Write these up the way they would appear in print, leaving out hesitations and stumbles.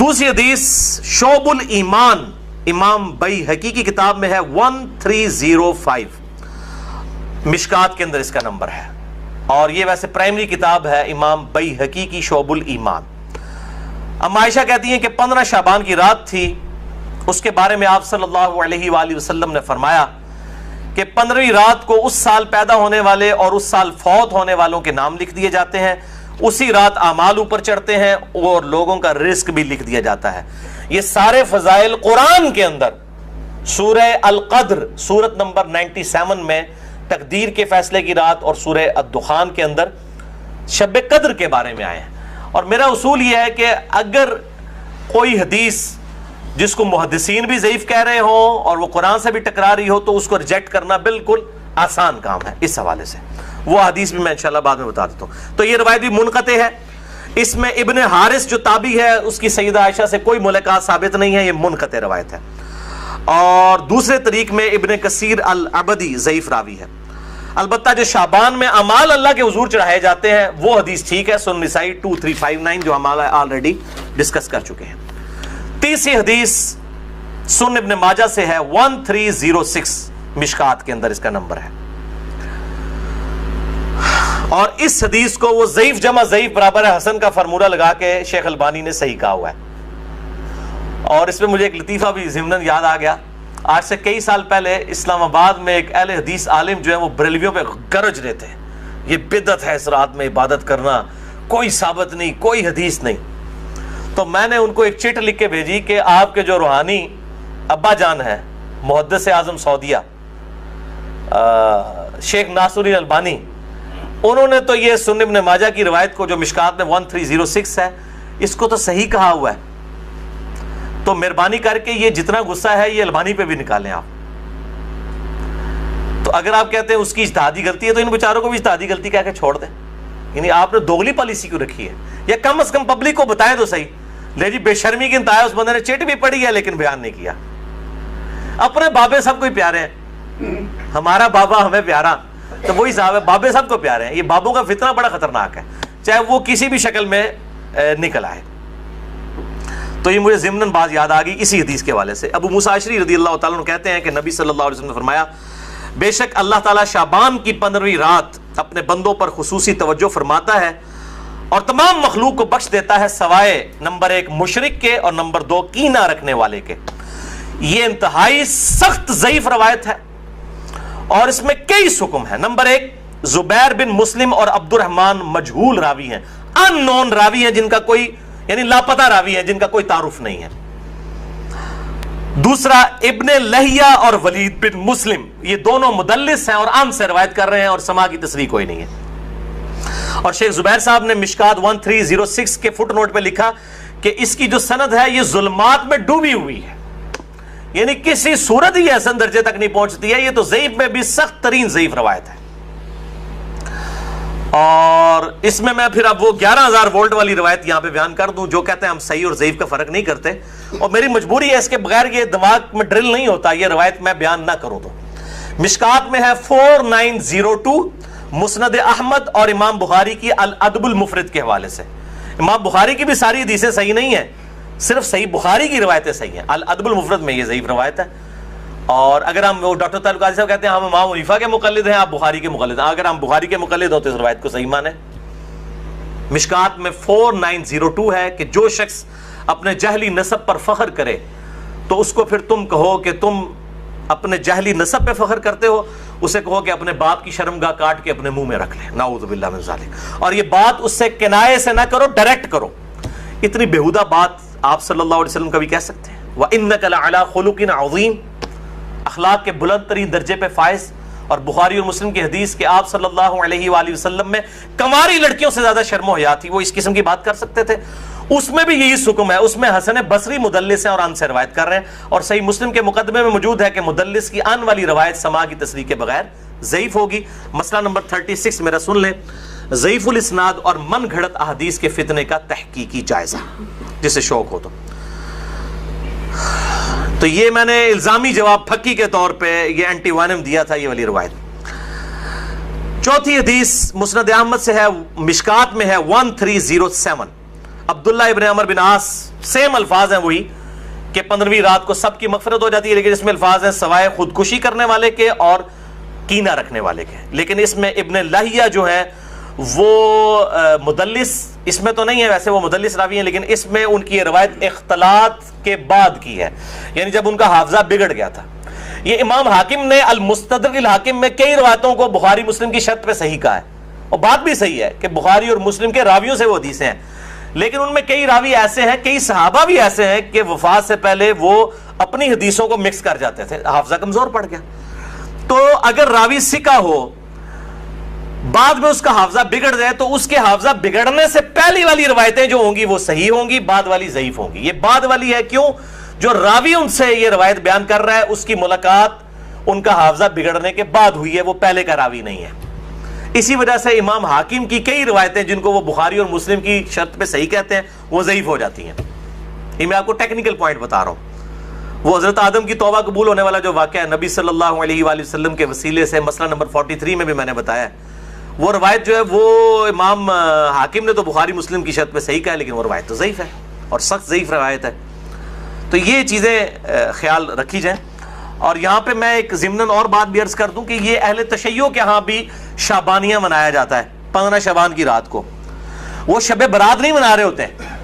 دوسری حدیث شعب الایمان، امام بیہقی کی کتاب میں ہے 1305، مشکات کے اندر اس کا نمبر ہے، اور یہ ویسے پرائمری کتاب ہے امام بیہقی کی شعب الایمان۔ ام عائشہ کہتی ہیں کہ 15 شعبان کی رات تھی، اس کے بارے میں آپ صلی اللہ علیہ وآلہ وسلم نے فرمایا کہ 15ویں رات کو اس سال پیدا ہونے والے اور اس سال فوت ہونے والوں کے نام لکھ دیے جاتے ہیں، اسی رات اعمال اوپر چڑھتے ہیں اور لوگوں کا رزق بھی لکھ دیا جاتا ہے۔ یہ سارے فضائل قرآن کے اندر سورہ القدر سورت نمبر 97 میں تقدیر کے فیصلے کی رات اور سورہ الدخان کے اندر شب قدر کے بارے میں آئے ہیں۔ اور میرا اصول یہ ہے کہ اگر کوئی حدیث جس کو محدثین بھی ضعیف کہہ رہے ہوں اور وہ قرآن سے بھی ٹکرا رہی ہو تو اس کو ریجیکٹ کرنا بالکل آسان کام ہے اس حوالے سے، وہ حدیث بھی میں انشاءاللہ بعد میں بتا دیتا ہوں۔ تو یہ روایت بھی منقطع ہے، اس میں ابن حارث جو تابعی ہے اس کی سیدہ عائشہ سے کوئی ملاقات ثابت نہیں ہے، یہ منقطع روایت ہے۔ اور دوسرے طریق میں ابن کثیر العبدی ضعیف راوی ہے۔ البتہ جو شعبان میں اعمال اللہ کے حضور چڑھائے جاتے ہیں وہ حدیث ٹھیک ہے، سنن نسائی 2359 جو ہم آلریڈی ڈسکس کر چکے ہیں۔ تیسری حدیث سنن ابن ماجہ سے ہے 1306، مشکات کے اندر اس کا نمبر ہے، اور اس حدیث کو وہ ضعیف جمع ضعیف برابر ہے حسن کا فارمولہ لگا کے شیخ البانی نے صحیح کہا ہوا ہے۔ اور اس میں مجھے ایک لطیفہ بھی ضمناً یاد آ گیا، آج سے کئی سال پہلے اسلام آباد میں ایک اہل حدیث عالم جو ہے وہ بریلویوں پہ گرج رہے تھے، یہ بدعت ہے اس رات میں عبادت کرنا، کوئی ثابت نہیں، کوئی حدیث نہیں۔ تو میں نے ان کو ایک چٹ لکھ کے بھیجی کہ آپ کے جو روحانی ابا جان ہے محدث اعظم سعودیہ شیخ ناصر الدین البانی، انہوں نے تو یہ سنن ابن ماجہ کی روایت کو جو مشکات میں 1306 ہے اس کو تو صحیح کہا ہوا ہے، تو مہربانی کر کے یہ جتنا غصہ ہے یہ البانی پہ بھی نکالیں آپ۔ تو اگر آپ کہتے ہیں اس کی اجتہادی غلطی ہے تو ان بیچاروں کو بھی اجتہادی غلطی کہہ کے چھوڑ دیں، یعنی آپ نے دوگلی پالیسی کیوں رکھی ہے؟ یا کم از کم پبلک کو بتائیں تو صحیح۔ لے جی بے شرمی کی انتہا، اس بندے نے چٹ بھی پڑھی ہے لیکن بیان نہیں کیا۔ اپنے بابے سب کو ہی پیارے ہیں، ہمارا بابا ہمیں پیارا تو وہی صاحب ہے، بابے سب کو پیارے ہیں۔ یہ بابوں کا فتنہ بڑا خطرناک ہے، چاہے وہ کسی بھی شکل میں نکل آئے۔ تو یہ مجھے ضمناً بات یاد آ گئی اسی حدیث کے حوالے سے۔ ابو موسیٰ اشعری رضی اللہ تعالیٰ عنہ کہتے ہیں کہ نبی صلی اللہ علیہ وسلم نے فرمایا، بے شک اللہ تعالیٰ شعبان کی 15ویں رات اپنے بندوں پر خصوصی توجہ فرماتا ہے اور تمام مخلوق کو بخش دیتا ہے سوائے نمبر 1 مشرک کے اور نمبر 2 کینہ رکھنے والے کے۔ یہ انتہائی سخت ضعیف روایت ہے اور اس میں کئی حکم ہیں۔ نمبر 1 زبیر بن مسلم اور عبد الرحمن مجہول راوی ہیں، ان نون راوی ہیں، جن کا کوئی یعنی لاپتہ راوی ہیں، جن کا کوئی تعارف نہیں ہے۔ دوسرا ابن لہیہ اور ولید بن مسلم، یہ دونوں مدلس ہیں اور عام سے روایت کر رہے ہیں اور سما کی تصریح کوئی نہیں ہے۔ اور شیخ زبیر صاحب نے مشکات 1306 کے فٹ نوٹ پہ لکھا کہ اس کی جو سند ہے یہ ظلمات میں ڈوبی ہوئی ہے، یعنی کسی صورت ہی حسن درجے تک نہیں پہنچتی ہے، یہ تو ضعیف میں بھی سخت ترین ضعیف روایت ہے۔ اور اس میں پھر اب وہ 11,000 وولٹ والی روایت یہاں پہ بیان کر دوں جو کہتے ہیں ہم صحیح اور ضعیف کا فرق نہیں کرتے، اور میری مجبوری ہے، اس کے بغیر یہ دماغ میں ڈرل نہیں ہوتا یہ روایت میں بیان نہ کروں تو۔ مشکات میں ہے 4902 مسند احمد اور امام بخاری کی الادب المفرد کے حوالے سے۔ امام بخاری کی بھی ساری حدیثیں صحیح نہیں ہیں، صرف صحیح بخاری کی روایتیں صحیح ہیں، الادب المفرد میں یہ ضعیف روایت ہے۔ اور اگر ہم وہ ڈاکٹر تعلق قاضی صاحب کہتے ہیں ہم امام حنیفہ کے مقلد ہیں، آپ بخاری کے مقلد ہیں، اگر ہم بخاری کے مقلد ہو تو اس روایت کو صحیح مانیں۔ مشکات میں 4902 ہے کہ جو شخص اپنے جہلی نسب پر فخر کرے تو اس کو پھر تم کہو کہ تم اپنے جہلی نسب پہ فخر کرتے ہو، اسے کہو کہ اپنے باپ کی شرمگاہ کاٹ کے اپنے منہ میں رکھ لے، نعوذ باللہ من ذالک۔ اور یہ بات اس سے کنایے سے نہ کرو، ڈائریکٹ کرو۔ اتنی بےہودہ بات آپ صلی اللہ علیہ وسلم کبھی کہہ سکتے ہیں؟ وَإِنَّكَ لَعَلَىٰ خُلُقٍ عَظِيمٍ، اخلاق کے بلند ترین درجے پہ فائز۔ اور بخاری اور مسلم کی حدیث کہ آپ صلی اللہ علیہ وآلہ وسلم میں کنواری لڑکیوں سے زیادہ شرم و حیا تھی، وہ اس قسم کی بات کر سکتے تھے؟ اس میں بھی یہی حکم ہے، اس میں حسن بصری مدلس ہیں اور ان سے روایت کر رہے ہیں، اور صحیح مسلم کے مقدمے میں موجود ہے کہ مدلس کی ان والی روایت سما کی تصریح کے بغیر ضعیف ہوگی۔ مسئلہ نمبر 36 میرا سن لیں، ضعیف الاسناد اور من گھڑت احادیث کے فتنے کا تحقیقی جائزہ، جسے شوق ہو تو یہ میں نے الزامی جواب پھکی کے طور پہ یہ اینٹی وانم دیا تھا، یہ والی روایت۔ چوتھی حدیث مسند احمد سے ہے، مشکات میں ہے 1307، عبداللہ ابن عمر بن عاص، سیم الفاظ ہیں وہی کہ 15ویں رات کو سب کی مغفرت ہو جاتی ہے، لیکن اس میں الفاظ ہیں سوائے خودکشی کرنے والے کے اور کینہ رکھنے والے کے. لیکن اس میں ابن لہیہ جو ہے وہ مدلس، اس میں تو نہیں ہے، ویسے وہ مدلس راوی ہیں، لیکن اس میں ان کی یہ روایت اختلاط کے بعد کی ہے، یعنی جب ان کا حافظہ بگڑ گیا تھا. یہ امام حاکم نے المستدرک الحاکم میں کئی روایتوں کو بخاری مسلم کی شرط پہ صحیح کہا ہے، اور بات بھی صحیح ہے کہ بخاری اور مسلم کے راویوں سے وہ حدیثیں ہیں، لیکن ان میں کئی راوی ایسے ہیں، کئی صحابہ بھی ایسے ہیں کہ وفات سے پہلے وہ اپنی حدیثوں کو مکس کر جاتے تھے، حافظہ کمزور پڑ گیا. تو اگر راوی ثقہ ہو، بعد میں اس کا حافظہ بگڑ جائے، تو اس کے حافظہ بگڑنے سے پہلی والی روایتیں جو ہوں گی وہ صحیح ہوں گی، بعد والی ضعیف ہوں گی. یہ بعد والی ہے کیوں؟ جو راوی ان سے یہ روایت بیان کر رہا ہے اس کی ملاقات ان کا حافظہ بگڑنے کے بعد ہوئی ہے، وہ پہلے کا راوی نہیں ہے. اسی وجہ سے امام حاکم کی کئی روایتیں جن کو وہ بخاری اور مسلم کی شرط پہ صحیح کہتے ہیں وہ ضعیف ہو جاتی ہیں. یہ میں آپ کو ٹیکنیکل پوائنٹ بتا رہا ہوں. وہ حضرت آدم کی توبہ قبول ہونے والا جو واقعہ ہے نبی صلی اللہ علیہ وآلہ وسلم کے وسیلے سے، مسئلہ نمبر 43 میں بھی میں نے بتایا ہے، وہ روایت جو ہے وہ امام حاکم نے تو بخاری مسلم کی شرط پہ صحیح کہا ہے، لیکن وہ روایت تو ضعیف ہے اور سخت ضعیف روایت ہے. تو یہ چیزیں خیال رکھی جائیں. اور یہاں پہ میں ایک ضمناً اور بات بھی عرض کر دوں کہ یہ اہل تشیع کے ہاں بھی شعبانیہ منایا جاتا ہے 15 شعبان کی رات کو. وہ شب برات نہیں منا رہے ہوتے ہیں،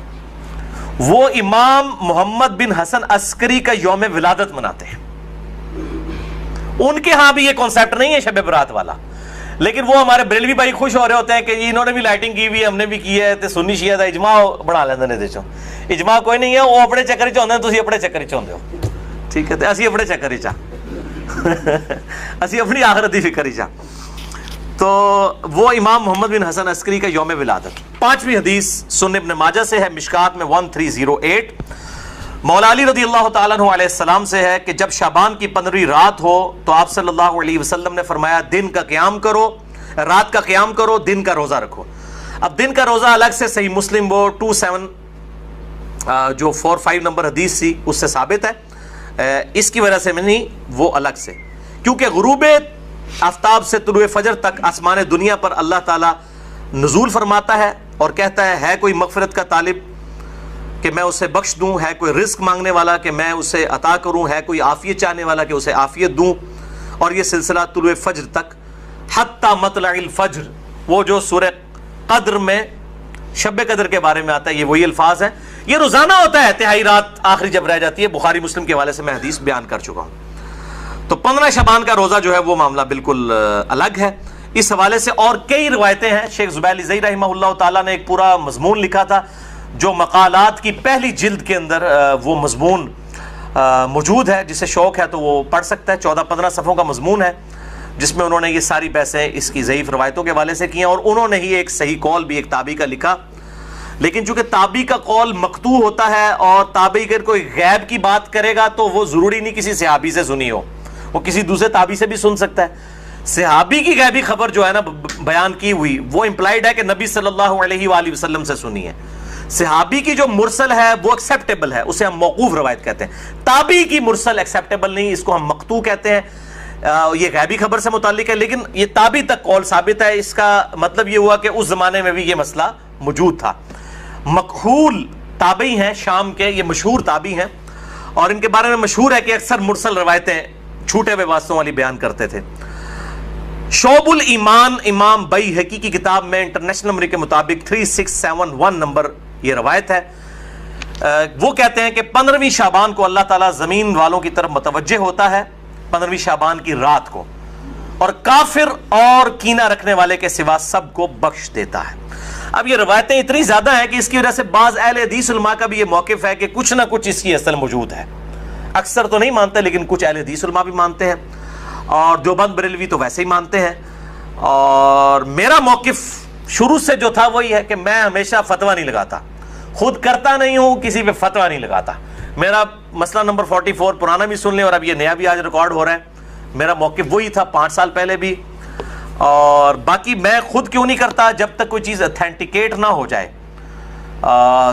وہ امام محمد بن حسن عسکری کا یوم ولادت مناتے ہیں. ان کے ہاں بھی یہ کانسیپٹ نہیں ہے شب برات والا، لیکن وہ ہمارے بریلوی بھائی خوش ہو رہے ہوتے ہیں کہ انہوں نے بھی لائٹنگ کی ہوئی ہے، ہم نے بھی کی ہے، تے سنی شیعہ دا اجماع بنا لیندے نے. دیکھو اجماع کوئی نہیں ہے، وہ اپنے چکر چ ہوندے ہیں، تسی اپنے چکر چ ہوندے ہو. ٹھیک ہے، تے اسی اپنے چکر چ اسی اپنی آخرت دی فکر چ. تو وہ امام محمد بن حسن عسکری کا یوم ولادت. 5ویں حدیث سنن ابن ماجہ سے ہے، مشکات میں 1308. مولا علی رضی اللہ تعالیٰ عنہ علیہ السلام سے ہے کہ جب شعبان کی 15ویں رات ہو تو آپ صلی اللہ علیہ وسلم نے فرمایا دن کا قیام کرو، رات کا قیام کرو، دن کا روزہ رکھو. اب دن کا روزہ الگ سے صحیح مسلم وہ 27 جو 45 نمبر حدیث تھی اس سے ثابت ہے، اس کی وجہ سے میں نہیں، وہ الگ سے، کیونکہ غروب آفتاب سے طلوع فجر تک آسمان دنیا پر اللہ تعالیٰ نزول فرماتا ہے اور کہتا ہے کوئی مغفرت کا طالب کہ میں اسے بخش دوں، ہے کوئی رزق مانگنے والا کہ میں اسے عطا کروں، ہے کوئی عافیت چاہنے والا کہ اسے عافیت دوں. اور یہ سلسلہ طلوع فجر تک حتی مطلع الفجر، وہ جو سورہ قدر میں شب قدر کے بارے میں آتا ہے، یہ وہی الفاظ ہیں. یہ روزانہ ہوتا ہے، تہائی رات آخری جب رہ جاتی ہے. بخاری مسلم کے حوالے سے میں حدیث بیان کر چکا ہوں. تو 15 شعبان کا روزہ جو ہے وہ معاملہ بالکل الگ ہے. اس حوالے سے اور کئی روایتیں ہیں. شیخ زبیر علی زئی رحمہ اللہ تعالیٰ نے ایک پورا مضمون لکھا تھا جو مقالات کی پہلی جلد کے اندر وہ مضمون موجود ہے، جسے شوق ہے تو وہ پڑھ سکتا ہے. 14-15 صفحوں کا مضمون ہے جس میں انہوں نے یہ ساری بحثیں اس کی ضعیف روایتوں کے حوالے سے کی ہیں، اور انہوں نے ہی ایک صحیح قول بھی ایک تابعی کا لکھا. لیکن چونکہ تابعی کا قول مقطوع ہوتا ہے اور تابعی اگر کوئی غیب کی بات کرے گا تو وہ ضروری نہیں کسی صحابی سے سنی ہو، وہ کسی دوسرے تابعی سے بھی سن سکتا ہے. صحابی کی غیبی خبر جو ہے نا بیان کی ہوئی وہ امپلائڈ ہے کہ نبی صلی اللہ علیہ وآلہ وسلم سے سنی ہے. صحابی کی جو مرسل ہے وہ ایکسیپٹیبل ہے، اسے ہم موقوف روایت کہتے ہیں. تابعی کی مرسل ایکسیپٹیبل نہیں، اس کو ہم مقطوع کہتے ہیں. یہ غیبی خبر سے متعلق ہے، لیکن یہ تابعی تک قول ثابت ہے. اس کا مطلب یہ ہوا کہ اس زمانے میں بھی یہ مسئلہ موجود تھا. مکحول تابعی ہیں شام کے، یہ مشہور تابعی ہیں، اور ان کے بارے میں مشہور ہے کہ اکثر مرسل روایتیں چھوٹے ہوئے واسطوں والی بیان کرتے تھے. شعب الایمان امام بیہقی کی کتاب میں انٹرنیشنل نمبر کے مطابق 3671 نمبر یہ روایت ہے. وہ کہتے ہیں کہ 15ویں شعبان کو اللہ تعالیٰ زمین والوں کی طرف متوجہ ہوتا ہے 15ویں شعبان کی رات کو، اور کافر اور کینہ رکھنے والے کے سوا سب کو بخش دیتا ہے. اب یہ روایتیں اتنی زیادہ ہیں کہ اس کی وجہ سے بعض اہل حدیث علماء کا بھی یہ موقف ہے کہ کچھ نہ کچھ اس کی اصل موجود ہے. اکثر تو نہیں مانتے لیکن کچھ اہل حدیث علماء بھی مانتے ہیں، اور دیوبند بریلوی تو ویسے ہی مانتے ہیں. اور میرا موقف شروع سے جو تھا وہی ہے کہ میں ہمیشہ فتویٰ نہیں لگاتا، خود کرتا نہیں ہوں، کسی پہ فتویٰ نہیں لگاتا. میرا مسئلہ نمبر 44 پرانا بھی سن لیں اور اب یہ نیا بھی آج ریکارڈ ہو رہا ہے. میرا موقف وہی تھا 5 سال پہلے بھی، اور باقی میں خود کیوں نہیں کرتا، جب تک کوئی چیز اتھینٹیکیٹ نہ ہو جائے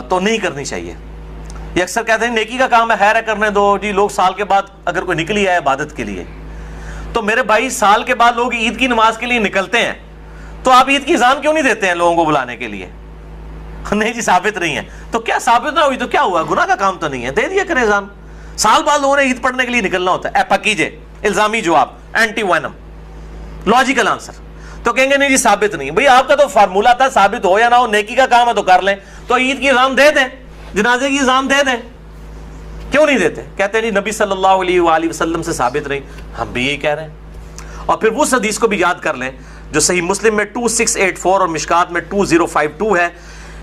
تو نہیں کرنی چاہیے. یہ اکثر کہتے ہیں نیکی کا کام ہے، خیر ہے کرنے دو جی. لوگ سال کے بعد اگر کوئی نکلی ہے عبادت کے لیے، تو میرے بھائی سال کے بعد لوگ عید کی نماز کے لیے نکلتے ہیں، تو آپ عید کی اذان کیوں نہیں دیتے ہیں لوگوں کو بلانے کے لیے؟ نہیں جی ثابت نہیں ہے. تو کیا ثابت نہ ہوئی تو کیا ہوا, گناہ کا کام تو نہیں ہے, دے دیا کرے اذان. سال بعد لوگوں نے عید پڑھنے کے لیے نکلنا ہوتا ہے. پکیجے الزامی جواب, اینٹی وینم, لاجیکل آنسر. تو کہیں گے نہیں جی ثابت نہیں. بھئی آپ کا تو فارمولہ تھا ثابت ہو یا نہ ہو, نیکی کا کام ہے تو کر لیں. تو عید کی اذان دے دیں, جنازے کی اذان دے دیں, کیوں نہیں دیتے؟ کہتے ہیں جی نبی صلی اللہ علیہ وآلہ وسلم سے ثابت نہیں. ہم بھی یہی کہہ رہے ہیں. اور پھر اس حدیث کو بھی یاد کر لیں جو صحیح مسلم میں 2684 اور مشکات میں 2052 ہے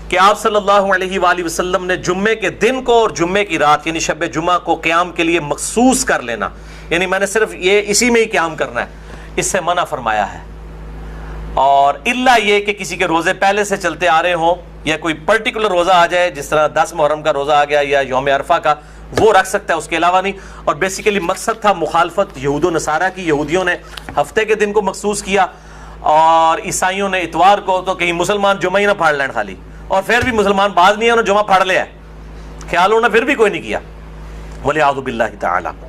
کہ آپ صلی اللہ علیہ وآلہ وسلم نے جمعے کے دن کو اور جمعے کی رات یعنی شب جمعہ کو قیام کے لیے مخصوص کر لینا, یعنی میں نے صرف یہ اسی میں ہی قیام کرنا ہے, اس سے منع فرمایا ہے. اور الا یہ کہ کسی کے روزے پہلے سے چلتے آ رہے ہوں یا کوئی پرٹیکولر روزہ آ جائے, جس طرح 10 محرم کا روزہ آ گیا یا یوم عرفہ کا, وہ رکھ سکتا ہے, اس کے علاوہ نہیں. اور بیسیکلی مقصد تھا مخالفت یہود و نصارہ کی. یہودیوں نے ہفتے کے دن کو مخصوص کیا اور عیسائیوں نے اتوار کو, تو کہیں مسلمان جمعہ ہی نہ پھاڑ لین خالی, اور پھر بھی مسلمان بعض نہیں ہے انہوں نے جمعہ پھاڑ لیا ہے, خیال ہونا پھر بھی کوئی نہیں کیا. وَلِعَوْذُ بِاللَّهِ تَعَالَى.